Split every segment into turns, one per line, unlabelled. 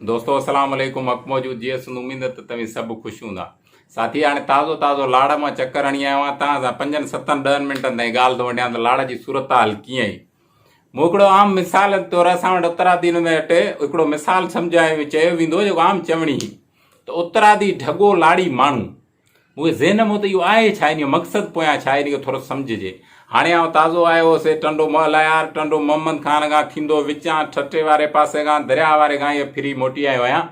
दोस्तों अस्सलाम वालेकुम। अक मौजूद जी उम्मीद त तव्हीं सभु ख़ुशि हूंदा। साथी हाणे ताज़ो ताज़ो लाड़ मां चकर हणी आयो आहियां तव्हां सां 5-7-10 मिंटनि ताईं ॻाल्हि थो वञा त लाड़ जी सूरत हाल कीअं ई। मूं हिकिड़ो आम मिसाल जे तौरु असां वटि उत्तरादी में वटि हिकिड़ो मिसाल सम्झायो चयो वेंदो जेको आम चवणी त उत्तरादी ढगो लाड़ी माण्हू मूंखे ज़हन में त इहो आहे छा, इन जो मक़सदु पोयां छा आहे, इन खे थोरो सम्झिजे। हाणे आउं ताज़ो आयो हुउसि टंडो महल यार टंडो मोहम्मद खान खां थींदो विचां ठटे वारे पासे खां दरिया वारे खां इहे फिरी मोटी आयो आहियां।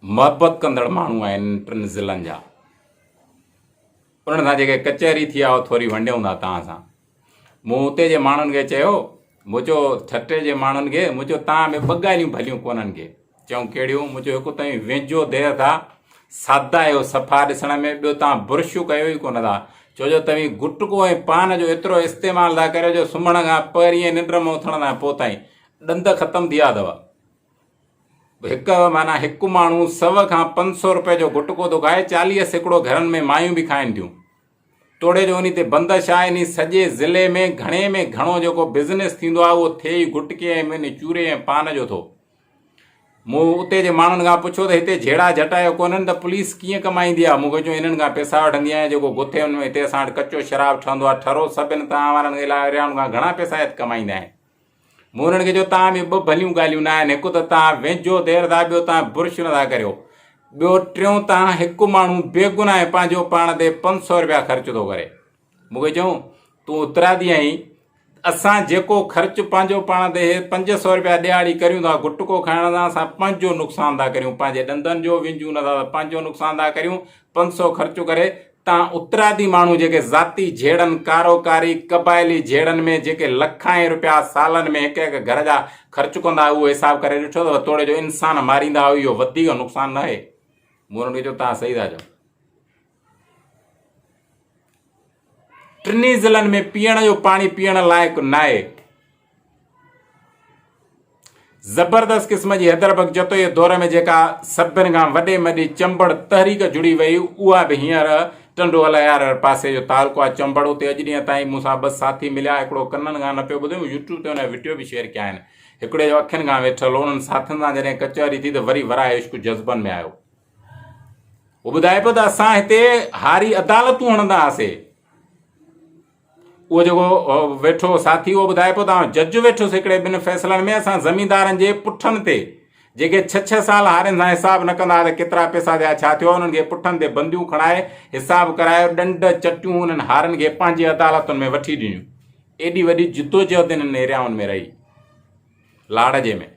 मोहबत कंदड़ माण्हू आहिनि टिनि ज़िलनि जा, उन्हनि सां जेके कचहरी थी आहे उहो थोरी वंडियूं था तव्हां सां। मूं उते जे माण्हुनि खे चयो, मूं चयो ठटे जे माण्हुनि खे, मूं चयो तव्हां में ॿ ॻाल्हियूं भलियूं कोन्हनि खे। चऊं कहिड़ियूं? मूं चयो हिकु तव्हीं वेझो देरि था, सादा आहियो सफ़ा ॾिसण में, ॿियो तव्हां बुर्शूं कयो ई कोन था। छो जो तव्हीं गुटको ऐं पान जो एतिरो इस्तेमालु था करियो जो सुम्हण खां पहिरीं निंड में उथण खां पोइ ताईं ॾंद ख़तमु थी विया अथव। हिकु माण्हू 100 खां 500 रुपए जो गुटको थो खाए, 40 सैकड़ो घरनि में मायूं बि खाइनि थियूं। तोड़े जो उन ते बंदिश आहे। इन सॼे ज़िले में घणे में घणो जेको बिज़नेस थींदो आहे उहो थिए ई गुटके ऐं चूरे ऐं पान जो थो। मूं उते जे माण्हुनि खां पुछो त हिते जहिड़ा जटायो कोन्हनि त पुलिस कीअं कमाईंदी आहे। मूंखे चयो इन्हनि खां पैसा वठंदी आहियां, जेको गुथे में हिते असां वटि कचो शराब ठहंदो आहे, ठरो सभिनि तव्हां वारनि इलाइक़नि खां घणा पैसा कमाईंदा आहिनि। मूं हुननि खे चयो तव्हां में 2 भलियूं ॻाल्हियूं न आहिनि। हिकु त तव्हां वेझो देरि था, ॿियो तव्हां बुर्श नथा करियो, ॿियो टियों तव्हां हिकु माण्हू बेगुनाह पंहिंजो पाण ते 500 रुपया ख़र्च थो करे। मूंखे चयूं तूं उत्तरादी आहीं, असां जेको ख़र्चु पंहिंजो पाण ते 500 रुपया ॾियारी करियूं था गुटको खाइण सां, असां पंहिंजो नुक़सानु था करियूं, पंहिंजे ॾंदनि जो विझूं नथा त पंहिंजो नुक़सानु था करियूं 500 ख़र्चु करे। तव्हां उत्तरादी माण्हू जेके ज़ाती झेड़नि कारोकारी क़बाइली झेड़नि में जेके लखां रुपया सालनि में हिकु हिकु घर जा ख़र्चु कंदा, उहो हिसाब करे ॾिठो अथव? तोड़े जो इंसान मारींदा हुओ, इहो वधीक नुक़सानु न आहे। मूं हुननि खे चयो तव्हां सही था चओ। टिनी ज़िलनि में पीअण जो पाणी पीअण लाइक़ु न आहे। ज़बरदस्त क़िस्म जी हैदराबाद जतो दौर में जेका सभिनि खां वॾी चंबड़ तहरीक जुड़ी वई, उहा बि हींअर टंडो यार पासे जो तालुको आहे चंबड़। उते अॼु ॾींहं ताईं मूंसां 2 साथी मिलिया, हिकिड़ो कननि खां न पियो ॿुधे, यूट्यूब ते हुन वीडियो बि शेयर कया आहिनि। हिकिड़े जो अखियुनि खां वेठल, उन्हनि साथियुनि सां जॾहिं कचहरी थी त वरी वराए इश्क जज़्बनि में आयो। उहो ॿुधाए पियो त असां हिते हारी अदालतूं हणंदा हुआसीं। उहो जेको वेठो साथी उहो ॿुधाए पियो तव्हां जज वेठोसि हिकिड़े 2 फ़ैसिलनि में, असां ज़मींदारनि जे पुठनि ते जेके 6-6 साल हारिनि सां हिसाब न कंदा त केतिरा पैसा थिया छा थियो, उन्हनि खे पुठनि ते बंदियूं खणाए हिसाब करायो, ॾंड चटियूं उन्हनि हारनि खे पंहिंजी अदालतुनि में वठी ॾिनियूं। एॾी वॾी जिदोजहद इन्हनि एरियाउनि में रही। लाड़ जे में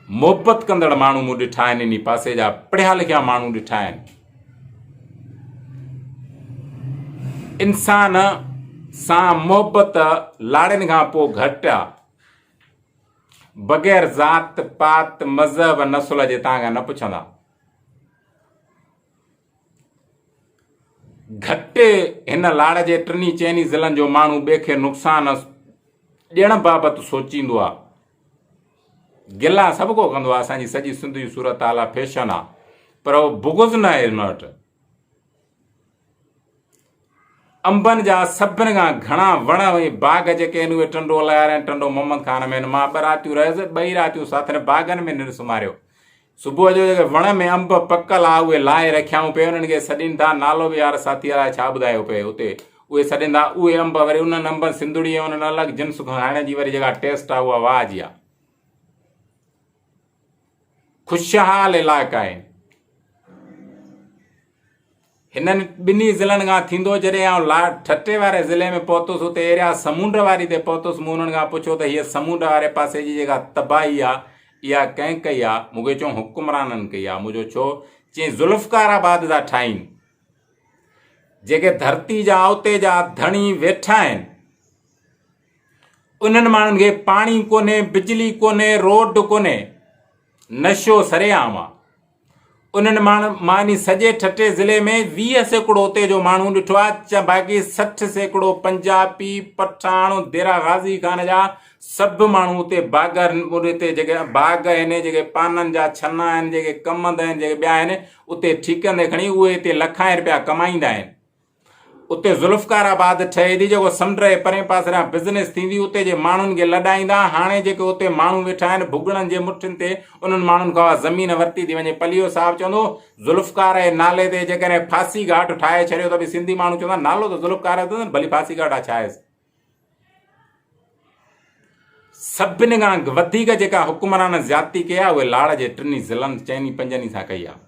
मोहबत कंदड़ माण्हू मूं ॾिठा आहिनि, इन पासे जा पढ़िया लिखिया माण्हू ॾिठा आहिनि। इंसान सां मोहबत लाड़नि खां पोइ घटि आहे, बग़ैर ज़ात पात मज़हब नस्ल जे तव्हां खां न पुछंदा। घटि हिन लाड़ जे 3-4 ज़िलनि जो माण्हू ॿिए खे नुक़सानु ॾियण बाबति सोचींदो आहे। गिला सभु को कंदो आहे, असांजी सॼी सिंध जी सूरत हाल आहे, फैशन आहे, पर उहो बुग़ुज़ न आहे हिन वटि। अंबनि जा सभिनि खां घणा वण ऐं बाग़ जेके आहिनि उहे टंडो यार ऐं टंडो मोहम्मद खान में आहिनि। मां 2 रातियूं रहियुसि, 2 रातियूं साथ बाग़नि में निरस मारियो। सुबुह जो जेके वण में अंब पकल आहे उहे लाहे रखियाऊं पिए, उन्हनि खे सॾीनि था, नालो बि यार साथी वारा छा ॿुधायो पिए उते, उहे सॾीनि था। उहे अंब वरी उन्हनि अंब सिंधुड़ी ऐं उन्हनि अलॻि जिन्स खाइण जी वरी जेका टेस्ट आहे उहा वाह जी आहे। ख़ुशहाल इलाइक़ा आहिनि। हिननि 2 ज़िलनि खां थींदो जॾहिं आउं ठटे वारे ज़िले में पहुतुसि, उते एरिया समुंड वारी ते पहुतुसि। मूं हुननि खां पुछो त हीअ समुंड वारे पासे जी जेका तबाही आहे इहा कंहिं कई आहे? मूंखे चयो हुकुमराननि कई आहे। मुंहिंजो छो? चई ज़ुल्फ़काराबाद जा ठाहिनि, जेके धरती जा उते जा धणी वेठा आहिनि, उन्हनि माण्हुनि खे पाणी कोन्हे, बिजली कोन्हे, रोड कोन्हे, नशो सरेआम आहे। उन्हनि मां सॼे ठटे ज़िले में 20 सैकड़ो उते जो माण्हू ॾिठो आहे, बाक़ी 60 सैकड़ो पंजाबी पठाण देरा गाज़ी खान जा सभु माण्हू उते बाग़नि ते जेके बाग़ आहिनि, जेके पाननि जा छना आहिनि, जेके कमंद आहिनि, जेके ॿिया आहिनि, उते ठीकनि ते खणी उहे हिते लखां रुपया कमाईंदा आहिनि। उते ज़ुल्फ़िकाराबाद ठहे हेॾी जेको समुंड जे परे पासे बिज़नेस थींदी उते जे माण्हुनि खे लॾाईंदा। हाणे जेके उते माण्हू वेठा आहिनि भुॻड़नि जे मुठियुनि ते उन्हनि माण्हुनि खां ज़मीन वरिती थी वञे। पलियो साहिबु चवंदो ज़ुल्फ़िकार जे नाले ते जेकॾहिं फांसी घाट ठाहे छॾियो त बि सिंधी माण्हू चवंदा नालो त ज़ुल्फ़िकार अथसि भली फांसी घाट आहे छा आहे। सभिनी खां वधीक जेका हुकुमरान ज़्यादती कई आहे उहे लाड़ जे 3 ज़िलनि 4-5 सां कई आहे।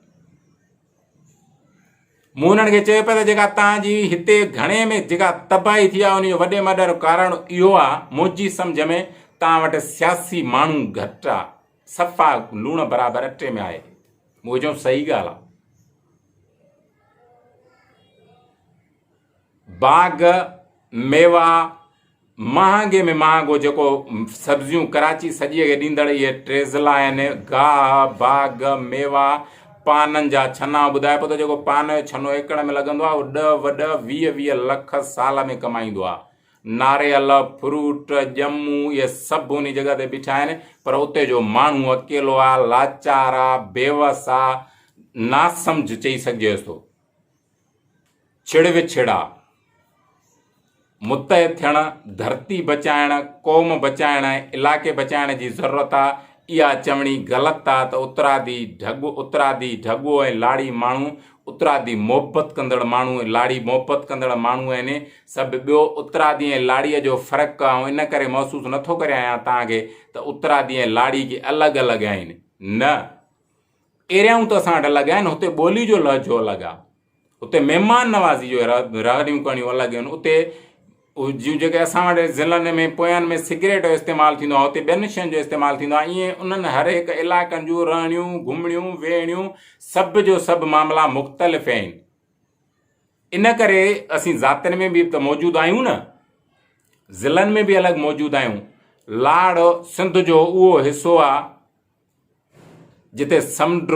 मूं उन्हनि खे चयो पिया त जेका तव्हांजी हिते घणे में जेका तबाही थी आहे उन जो वॾे में वॾो कारण इहो आहे मुंहिंजी सम्झ में तव्हां वटि सियासी माण्हू घटि आहे, सफ़ा लूण बराबरि अटे में आहे। मूं चयो सही ॻाल्हि आहे। बाग मेवा महांगे में महांगो जेको सब्जियूं कराची सॼीअ खे ॾींदड़ इहे 3 ज़िला आहिनि गाह बाग मेवा पाननि जा छना। ॿुधाए पियो त जेको पान जो छनो एकड़ में लॻंदो आहे उहो 10 20 लख साल में कमाईंदो आहे। नारियल फ्रूट ॼमूं इहे सभु उन जॻह ते बीठा आहिनि पर उते जो माण्हू अकेलो आहे, लाचार आहे, बेवस आहे, नासमझ चई सघिजेसि थो, छिड़ विछिड़ आहे। मुतहिद थियण, धरती बचाइण, क़ौम बचाइण, इलाइक़े बचाइण जी ज़रूरत आहे। इहा चवणी ग़लति आहे त उतरादी ढॻो ऐं लाड़ी माण्हू उतरादी मोहबत कंदड़ माण्हू लाड़ी मोहबत कंदड़ माण्हू आहिनि सभु। ॿियो उतरादी ऐं लाड़ीअ जो फ़र्क़ु आहे इन करे महसूसु नथो करे आहियां तव्हांखे त उतरादी ऐं लाड़ी के अलॻि अलॻि आहिनि। न, एरियाऊं त असां वटि अलॻि आहिनि। हुते ॿोली जो लहजो अलॻि आहे, हुते महिमान नवाज़ी जो रहणियूं करणियूं अलॻि आहिनि। उते जूं जेके असां वटि ज़िलनि में पोयनि में सिगरेट जो इस्तेमालु थींदो आहे उते ॿियनि शयुनि जो इस्तेमालु थींदो आहे। ईअं उन्हनि हर हिकु इलाइक़नि जूं रहणियूं घुमणियूं वेहणियूं सभु जो सभु मामला मुख़्तलिफ़ आहिनि। इन करे असीं ज़ातियुनि में बि त मौजूदु आहियूं न, ज़िलनि में बि अलॻि मौजूदु आहियूं। लाड़ सिंध जो उहो हिसो आहे जिते समुंड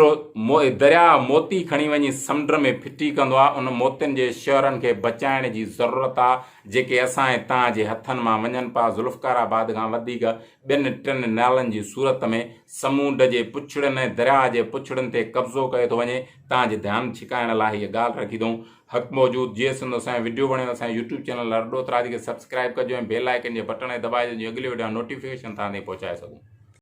दरिया मोती खणी वञी समुंड में फिटी कंदो आहे। उन मोतियुनि जे शहरनि खे बचाइण जी ज़रूरत आहे जेके असां ऐं तव्हांजे हथनि मां वञनि पिया। ज़ुल्फ़िकाराबाद खां वधीक 2-3 नालनि जी सूरत में समुंड जे पुछड़नि ऐं दरिया जे पुछड़नि ते कब्ज़ो कयो थो वञे। तव्हांजे ध्यानु छिकाइण लाइ हीअ ॻाल्हि रखी अथऊं। हक़ मौजूद जीअं सिंध असांजो वीडियो वणियो असांजे यूट्यूब चैनल अरडो तराजी खे सब्सक्राइब कजो ऐं बेल आइकन जे बटन खे दॿाइजो जीअं अॻिले वीडियो नोटिफिकेशन तव्हां ताईं पहुचाए सघूं।